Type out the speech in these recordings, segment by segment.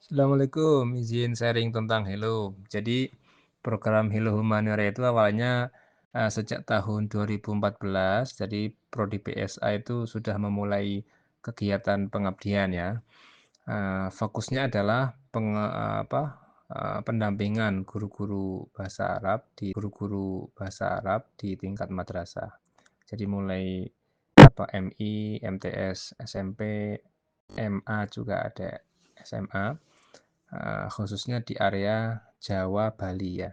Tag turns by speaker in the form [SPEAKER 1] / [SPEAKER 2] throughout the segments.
[SPEAKER 1] Assalamualaikum, izin sharing tentang Hello. Jadi program Hello Humaniora itu awalnya sejak tahun 2014. Jadi Prodi PSA itu sudah memulai kegiatan pengabdian ya. Fokusnya adalah pendampingan guru-guru bahasa Arab di tingkat madrasah. Jadi mulai MI, MTS, SMP, MA juga ada SMA. Khususnya di area Jawa, Bali ya.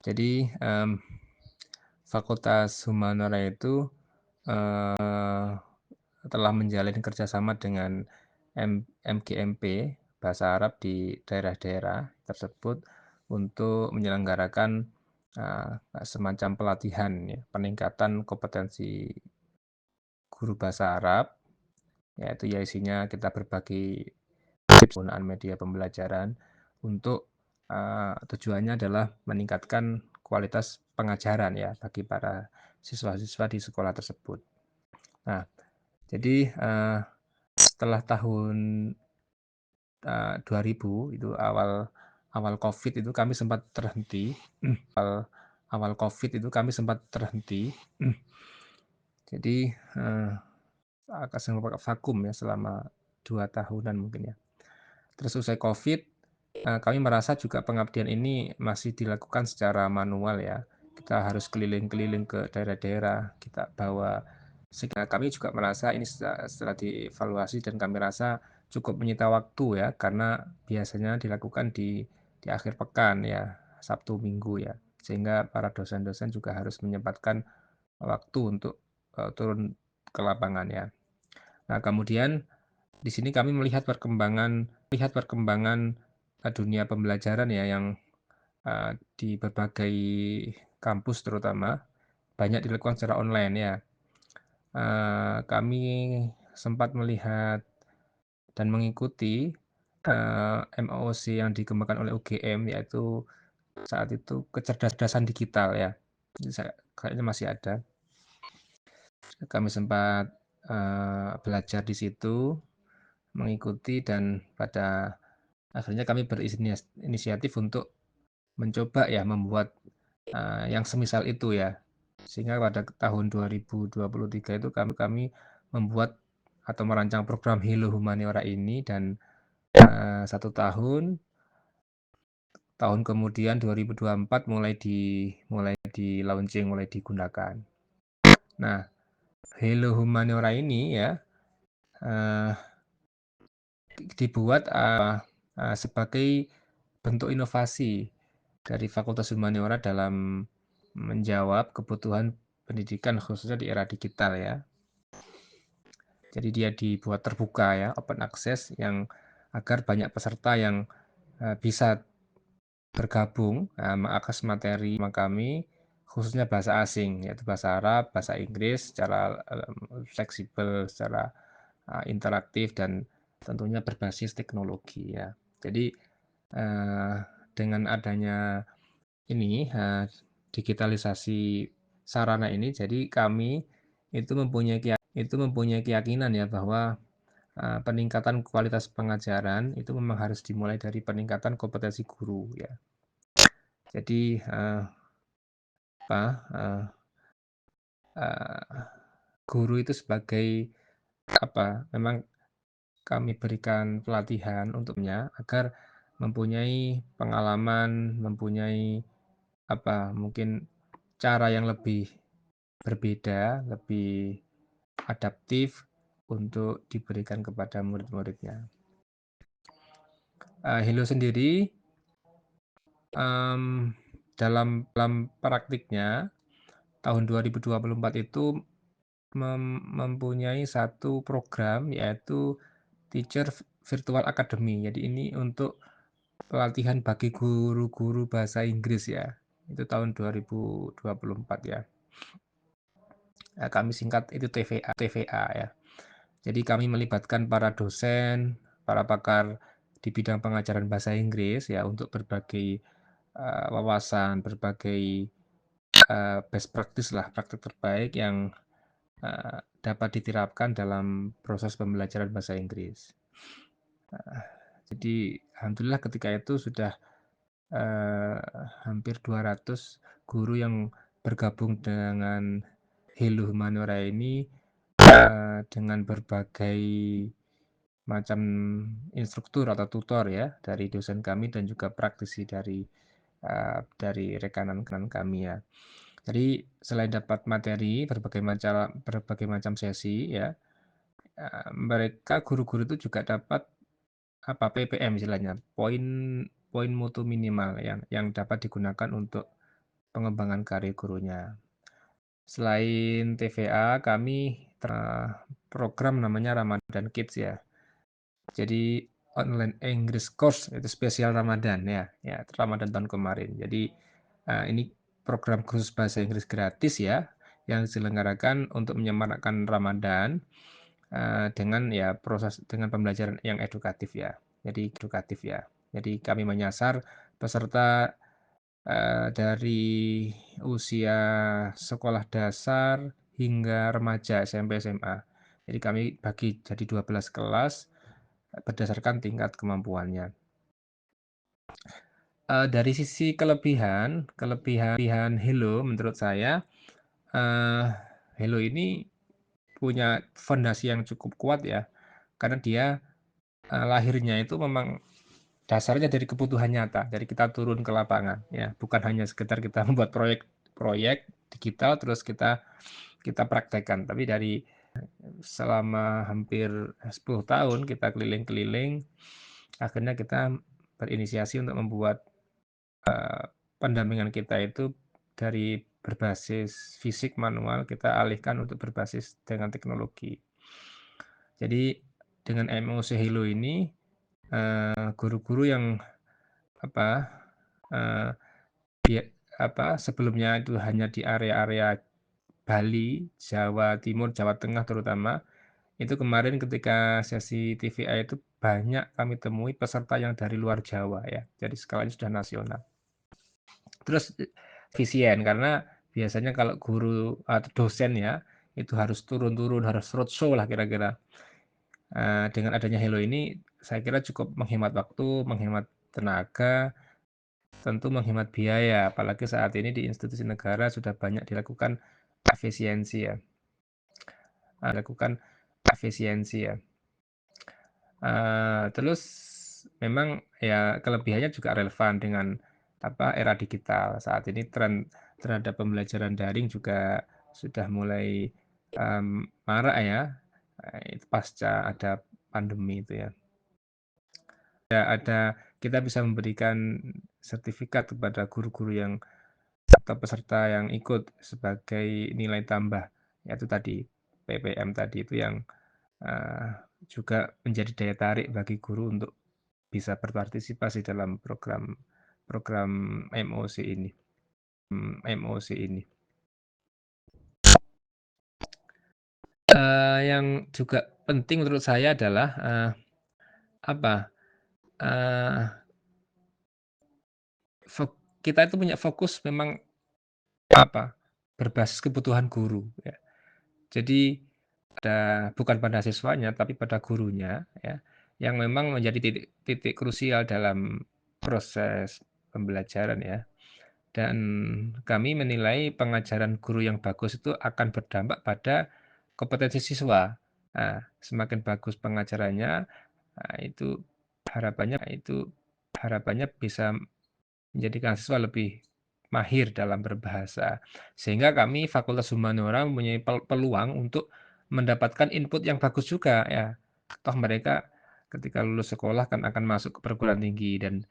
[SPEAKER 1] Jadi Fakultas Humaniora itu telah menjalin kerjasama dengan MGMP Bahasa Arab di daerah-daerah tersebut untuk menyelenggarakan semacam pelatihan ya, peningkatan kompetensi guru bahasa Arab, yaitu isinya kita berbagi tips penggunaan media pembelajaran untuk tujuannya adalah meningkatkan kualitas pengajaran ya bagi para siswa-siswa di sekolah tersebut. Nah, jadi setelah tahun 2000 itu awal COVID itu kami sempat terhenti. Awal COVID itu kami sempat terhenti. Jadi agak sempat vakum ya selama 2 tahunan mungkin ya. Terus usai COVID, kami merasa juga pengabdian ini masih dilakukan secara manual ya. Kita harus keliling-keliling ke daerah-daerah, kita bawa. Sehingga kami juga merasa ini setelah dievaluasi dan kami rasa cukup menyita waktu ya, karena biasanya dilakukan di akhir pekan ya, Sabtu Minggu ya. Sehingga para dosen-dosen juga harus menyempatkan waktu untuk turun ke lapangan ya. Nah, kemudian di sini kami melihat perkembangan dunia pembelajaran ya yang di berbagai kampus terutama banyak dilakukan secara online ya. Kami sempat melihat dan mengikuti MOOC yang dikembangkan oleh UGM, yaitu saat itu kecerdasan digital ya. Kayaknya masih ada. Kami sempat belajar di situ, mengikuti, dan pada akhirnya kami berinisiatif untuk mencoba ya membuat yang semisal itu ya. Sehingga pada tahun 2023 itu kami membuat atau merancang program Hello Humaniora ini, dan 1 tahun kemudian 2024 mulai di launching, mulai digunakan. Nah, Hello Humaniora ini ya dibuat sebagai bentuk inovasi dari Fakultas Humaniora dalam menjawab kebutuhan pendidikan khususnya di era digital ya. Jadi dia dibuat terbuka ya, open access, yang agar banyak peserta yang bisa bergabung mengakses materi kami, khususnya bahasa asing, yaitu bahasa Arab, bahasa Inggris, secara fleksibel, secara interaktif, dan tentunya berbasis teknologi ya. Jadi dengan adanya ini digitalisasi sarana ini, jadi kami itu mempunyai keyakinan ya bahwa peningkatan kualitas pengajaran itu memang harus dimulai dari peningkatan kompetensi guru ya. Jadi guru itu sebagai memang kami berikan pelatihan untuknya agar mempunyai pengalaman, mempunyai mungkin cara yang lebih berbeda, lebih adaptif untuk diberikan kepada murid-muridnya. Hello sendiri dalam praktiknya tahun 2024 itu mempunyai satu program, yaitu Teacher Virtual Academy. Jadi ini untuk pelatihan bagi guru-guru bahasa Inggris ya. Itu tahun 2024 ya. Kami singkat itu TVA ya. Jadi kami melibatkan para dosen, para pakar di bidang pengajaran bahasa Inggris ya untuk berbagai wawasan, berbagai best practice lah, praktik terbaik yang dapat diterapkan dalam proses pembelajaran bahasa Inggris. Jadi alhamdulillah ketika itu sudah, eee, hampir 200 guru yang bergabung dengan Hello Humaniora ini, dengan berbagai macam instruktur atau tutor ya, dari dosen kami dan juga praktisi dari rekanan-rekanan kami ya. Jadi selain dapat materi berbagai macam sesi ya, mereka guru-guru itu juga dapat apa, PPM istilahnya, poin poin mutu minimal yang dapat digunakan untuk pengembangan karir gurunya. Selain TVA kami program namanya Ramadan Kids ya. Jadi online English course itu spesial Ramadan ya Ramadan tahun kemarin. Jadi, ini program kursus bahasa Inggris gratis ya, yang diselenggarakan untuk menyemarakkan Ramadan, dengan pembelajaran yang edukatif ya. Jadi kami menyasar peserta, dari usia sekolah dasar hingga remaja SMP, SMA. Jadi kami bagi jadi 12 kelas, berdasarkan tingkat kemampuannya. Dari sisi kelebihan Hello menurut saya, eee, Hello ini punya fondasi yang cukup kuat ya, karena dia, lahirnya itu memang dasarnya dari kebutuhan nyata, dari kita turun ke lapangan ya, bukan hanya sekedar kita membuat proyek proyek digital terus kita kita praktekkan, tapi dari selama hampir 10 tahun kita keliling-keliling, akhirnya kita berinisiasi untuk membuat, pendampingan kita itu dari berbasis fisik manual kita alihkan untuk berbasis dengan teknologi. Jadi dengan MOC Hello ini, guru-guru yang apa, eee, dia sebelumnya itu hanya di area-area Bali, Jawa Timur, Jawa Tengah terutama, itu kemarin ketika sesi TVA itu banyak kami temui peserta yang dari luar Jawa ya, jadi skalanya sudah nasional. Terus, efisien karena biasanya kalau guru atau dosen ya, itu harus turun-turun, harus roadshow lah kira-kira. Dengan adanya Hello ini saya kira cukup menghemat waktu, menghemat tenaga, tentu menghemat biaya, apalagi saat ini di institusi negara sudah banyak dilakukan efisiensi ya, dilakukan efisiensi ya. Terus memang ya kelebihannya juga relevan dengan era digital. Saat ini tren terhadap pembelajaran daring juga sudah mulai, marak ya, itu pasca ada pandemi itu ya. Kita bisa memberikan sertifikat kepada guru-guru yang atau peserta yang ikut sebagai nilai tambah, yaitu tadi PPM tadi itu yang, eee, juga menjadi daya tarik bagi guru untuk bisa berpartisipasi dalam program program MOC ini MOC ini. Yang juga penting menurut saya adalah, apa, eee, kita itu punya fokus memang berbasis kebutuhan guru ya. Jadi bukan pada siswanya, tapi pada gurunya ya, yang memang menjadi titik titik krusial dalam proses pembelajaran ya. Dan kami menilai pengajaran guru yang bagus itu akan berdampak pada kompetensi siswa. Nah, semakin bagus pengajarannya, itu harapannya bisa menjadikan siswa lebih mahir dalam berbahasa. Sehingga kami Fakultas Humaniora mempunyai peluang untuk mendapatkan input yang bagus juga ya. Toh mereka ketika lulus sekolah kan akan masuk ke perguruan tinggi dan,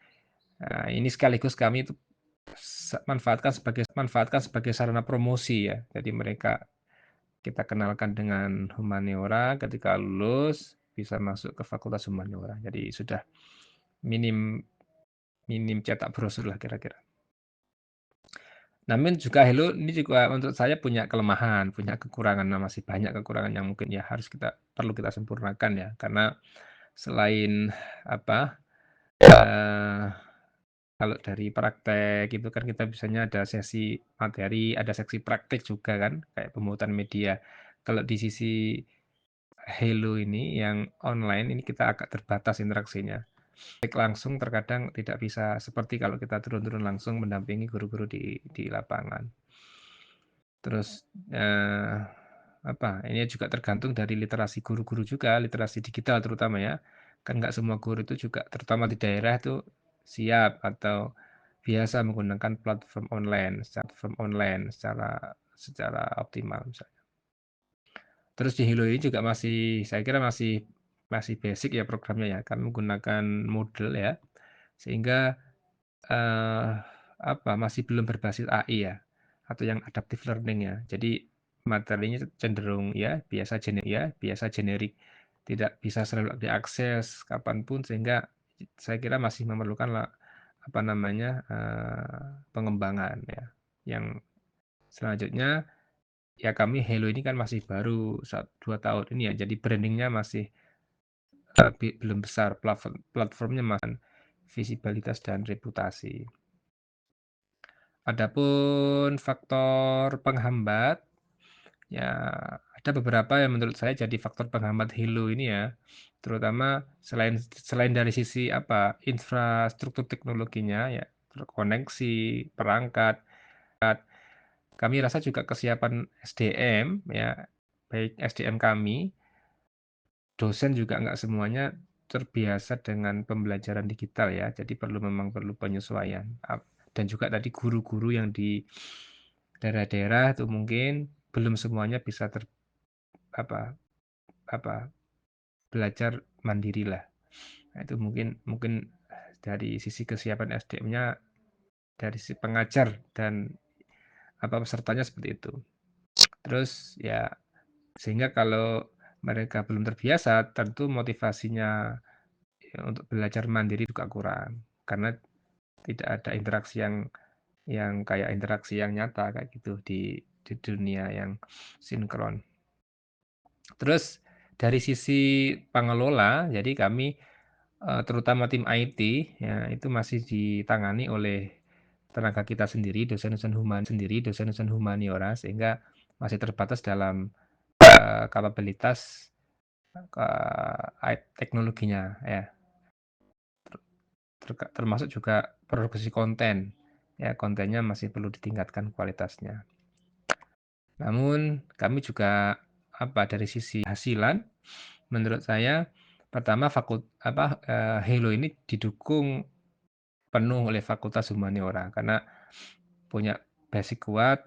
[SPEAKER 1] ini sekaligus kami itu manfaatkan sebagai sarana promosi ya. Jadi mereka kita kenalkan dengan humaniora, ketika lulus bisa masuk ke Fakultas Humaniora. Jadi sudah minim minim cetak brosur lah kira-kira. Namun juga Hello ini juga menurut saya punya kelemahan, punya kekurangan, nah masih banyak kekurangan yang mungkin ya perlu kita sempurnakan ya. Karena selain apa, eee, kalau dari praktek itu kan kita biasanya ada sesi materi, ada seksi praktek juga kan, kayak pembuatan media. Kalau di sisi Hello ini yang online ini kita agak terbatas interaksinya. langsung terkadang tidak bisa seperti kalau kita turun-turun langsung mendampingi guru-guru di lapangan. Terus, ini juga tergantung dari literasi guru-guru juga, literasi digital terutama ya. Kan nggak semua guru itu juga terutama di daerah itu siap atau biasa menggunakan platform online secara secara optimal misalnya. Terus di Hilo ini juga saya kira masih basic ya programnya ya, kami menggunakan Moodle ya, sehingga Eee, masih belum berbasis AI ya, atau yang adaptive learning ya. Jadi materinya cenderung biasa generik, tidak bisa selalu diakses kapan pun sehingga saya kira masih memerlukan pengembangan ya. Yang selanjutnya ya kami Hello ini kan masih baru 2 tahun ini ya, jadi branding-nya masih, belum besar, platformnya visibilitas dan reputasi. Adapun faktor penghambat, ya ada beberapa yang menurut saya jadi faktor penghambat Hilo ini ya, terutama selain selain dari sisi infrastruktur teknologinya ya, koneksi, perangkat, kami rasa juga kesiapan SDM ya, baik SDM kami, dosen juga nggak semuanya terbiasa dengan pembelajaran digital ya, jadi memang perlu penyesuaian, dan juga tadi guru-guru yang di daerah-daerah itu mungkin belum semuanya bisa apa apa, belajar mandirilah. Nah, itu mungkin mungkin dari sisi kesiapan SDM-nya, dari si pengajar dan pesertanya seperti itu. Terus ya sehingga kalau mereka belum terbiasa, tentu motivasinya ya untuk belajar mandiri juga kurang, karena tidak ada interaksi yang kayak interaksi yang nyata kayak gitu di dunia yang sinkron. Terus dari sisi pengelola, jadi kami, terutama tim IT ya, itu masih ditangani oleh tenaga kita sendiri, dosen-dosen humaniora, sehingga masih terbatas dalam, kapabilitas, teknologinya ya, termasuk juga produksi konten, ya kontennya masih perlu ditingkatkan kualitasnya. Namun kami juga, dari sisi hasilan, menurut saya pertama Helo ini didukung penuh oleh Fakultas Humaniora karena punya basic kuat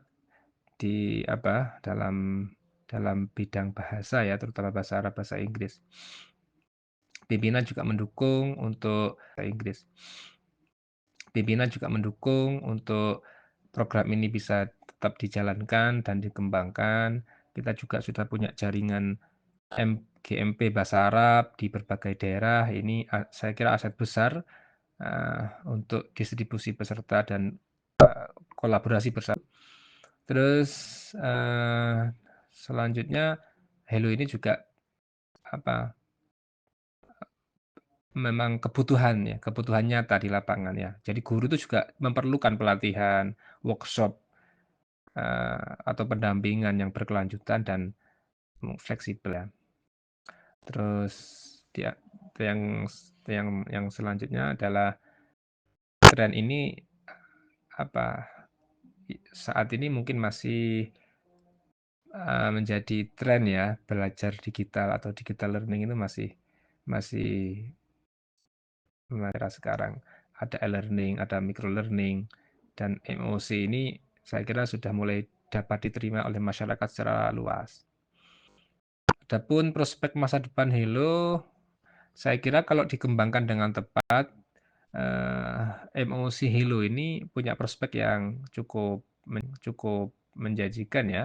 [SPEAKER 1] dalam dalam bidang bahasa ya, terutama bahasa Arab, bahasa Inggris. Pimpinan juga mendukung untuk bahasa Inggris. Pimpinan juga mendukung untuk program ini bisa tetap dijalankan dan dikembangkan. Kita juga sudah punya jaringan GMP Bahasa Arab di berbagai daerah. Ini saya kira aset besar, untuk distribusi peserta dan, kolaborasi bersama. Terus, selanjutnya Hello ini juga apa, memang kebutuhan nyata di lapangan ya. Jadi guru itu juga memerlukan pelatihan, workshop, atau pendampingan yang berkelanjutan dan fleksibel ya. Terus dia yang selanjutnya adalah tren ini, apa, saat ini mungkin masih, menjadi tren ya, belajar digital atau digital learning itu masih masih era sekarang. Ada e-learning, ada micro learning, dan MOC ini saya kira sudah mulai dapat diterima oleh masyarakat secara luas. Adapun prospek masa depan Hello, saya kira kalau dikembangkan dengan tepat, MOC Hello ini punya prospek yang cukup menjanjikan ya.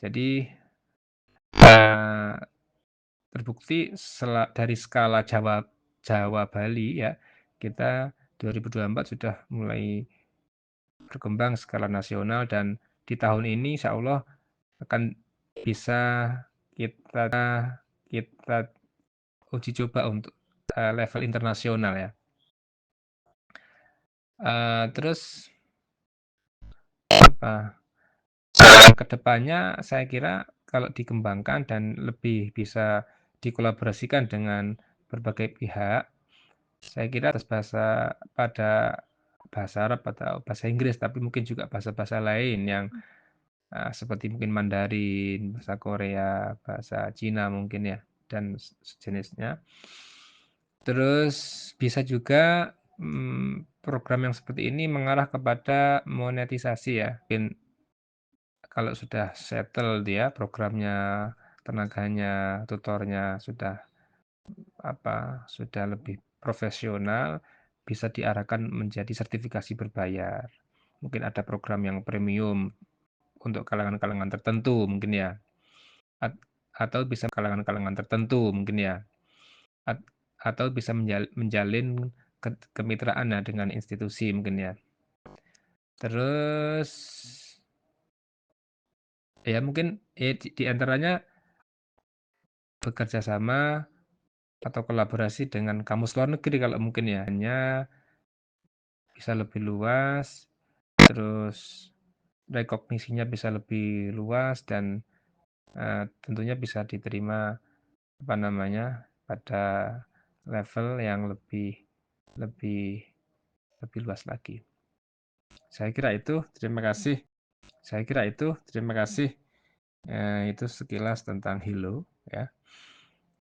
[SPEAKER 1] Jadi, eee, terbukti dari skala Jawa Jawa Bali ya, kita 2024 sudah mulai berkembang skala nasional dan di tahun ini insyaallah akan bisa kita kita uji coba untuk, level internasional ya. Terus apa, ke depannya saya kira kalau dikembangkan dan lebih bisa dikolaborasikan dengan berbagai pihak, Saya kira pada bahasa Arab atau bahasa Inggris, tapi mungkin juga bahasa-bahasa lain yang, seperti mungkin Mandarin, bahasa Korea, bahasa Cina mungkin ya, dan sejenisnya. Terus bisa juga, program yang seperti ini mengarah kepada monetisasi ya, mungkin kalau sudah settle dia programnya, tenaganya, tutornya sudah sudah lebih profesional, bisa diarahkan menjadi sertifikasi berbayar. Mungkin ada program yang premium untuk kalangan-kalangan tertentu mungkin ya, at atau bisa kalangan-kalangan tertentu mungkin ya, at atau bisa menjalin kemitraan ya dengan institusi mungkin ya. Terus, ya mungkin di antaranya bekerja sama atau kolaborasi dengan kamus luar negeri kalau mungkin ya, hanya bisa lebih luas, terus rekognisinya bisa lebih luas dan, tentunya bisa diterima, pada level yang lebih lebih lebih luas lagi. Saya kira itu, terima kasih. Saya kira itu, terima kasih. Itu sekilas tentang Hilo, ya.